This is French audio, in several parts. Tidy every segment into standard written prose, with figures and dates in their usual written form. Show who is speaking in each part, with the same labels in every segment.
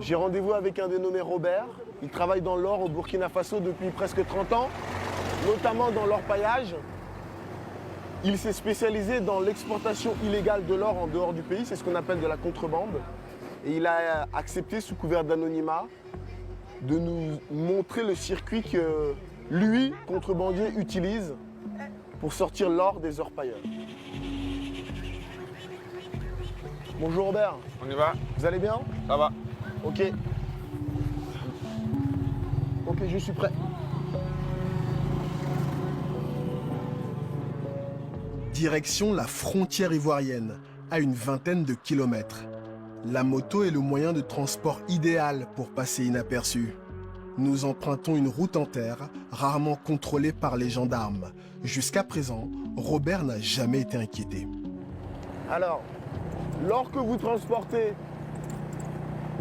Speaker 1: J'ai rendez-vous avec un dénommé Robert. Il travaille dans l'or au Burkina Faso depuis presque 30 ans, notamment dans l'orpaillage. Il s'est spécialisé dans l'exportation illégale de l'or en dehors du pays, c'est ce qu'on appelle de la contrebande. Et il a accepté, sous couvert d'anonymat, de nous montrer le circuit que lui, contrebandier, utilise pour sortir l'or des orpailleurs. Bonjour Robert.
Speaker 2: On y va?
Speaker 1: Vous allez bien?
Speaker 2: Ça va.
Speaker 1: Ok. Ok, je suis prêt. Direction la frontière ivoirienne, à une vingtaine de kilomètres. La moto est le moyen de transport idéal pour passer inaperçu. Nous empruntons une route en terre, rarement contrôlée par les gendarmes. Jusqu'à présent, Robert n'a jamais été inquiété. Alors, l'or que vous transportez,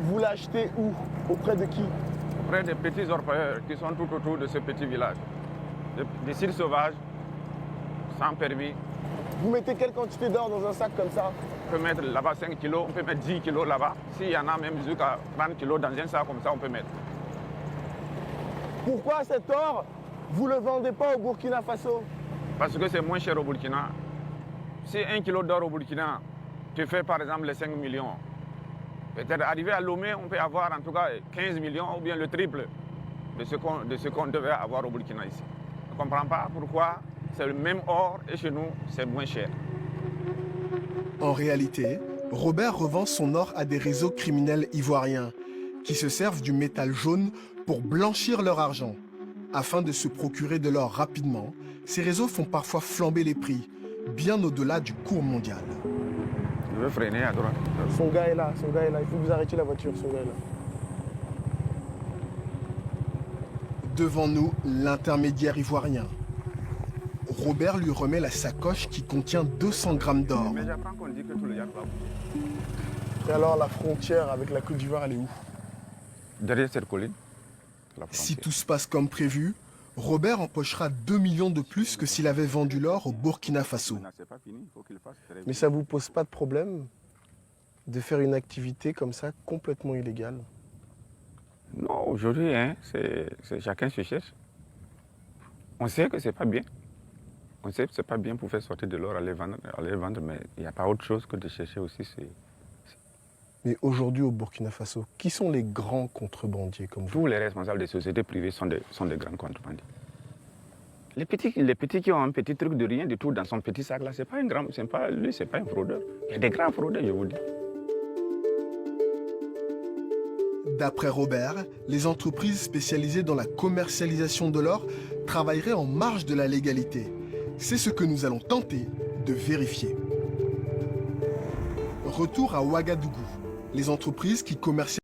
Speaker 1: vous l'achetez où? Auprès de qui?
Speaker 2: Auprès des petits orpailleurs qui sont tout autour de ce petit village. Des sites sauvages, sans permis.
Speaker 1: Vous mettez quelle quantité d'or dans un sac comme ça?
Speaker 2: On peut mettre là-bas 5 kilos, on peut mettre 10 kilos là-bas. S'il y en a même jusqu'à 30 kilos dans un sac comme ça, on peut mettre.
Speaker 1: Pourquoi cet or, vous ne le vendez pas au Burkina Faso?
Speaker 2: Parce que c'est moins cher au Burkina. Si 1 kilo d'or au Burkina, tu fais par exemple les 5 millions, peut-être arrivé à Lomé, on peut avoir en tout cas 15 millions ou bien le triple de ce qu'on devait avoir au Burkina ici. On ne comprend pas pourquoi c'est le même or et chez nous, c'est moins cher.
Speaker 1: En réalité, Robert revend son or à des réseaux criminels ivoiriens qui se servent du métal jaune pour blanchir leur argent. Afin de se procurer de l'or rapidement, ces réseaux font parfois flamber les prix, bien au-delà du cours mondial.
Speaker 2: Je veux freiner à droite.
Speaker 1: Son gars est là, il faut que vous arrêtiez la voiture, son gars est là. Devant nous, l'intermédiaire ivoirien. Robert lui remet la sacoche qui contient 200 grammes d'or.
Speaker 2: Mais j'apprends qu'on dit que tout le yacht va.
Speaker 1: Et alors la frontière avec la Côte d'Ivoire, elle est où?
Speaker 2: Derrière cette colline.
Speaker 1: Si tout se passe comme prévu, Robert empochera 2 millions de plus que s'il avait vendu l'or au Burkina Faso. Mais ça vous pose pas de problème de faire une activité comme ça complètement illégale?
Speaker 2: Non, aujourd'hui, hein, chacun se cherche. On sait que c'est pas bien. On sait que c'est pas bien pour faire sortir de l'or, aller vendre, mais il n'y a pas autre chose que de chercher aussi.
Speaker 1: Mais aujourd'hui au Burkina Faso, qui sont les grands contrebandiers comme vous?
Speaker 2: Tous les responsables des sociétés privées sont des grands contrebandiers. Les petits qui ont un petit truc de rien du tout dans son petit sac là, c'est pas un fraudeur. Il y a des grands fraudeurs, je vous dis.
Speaker 1: D'après Robert, les entreprises spécialisées dans la commercialisation de l'or travailleraient en marge de la légalité. C'est ce que nous allons tenter de vérifier. Retour à Ouagadougou. Les entreprises qui commercialisent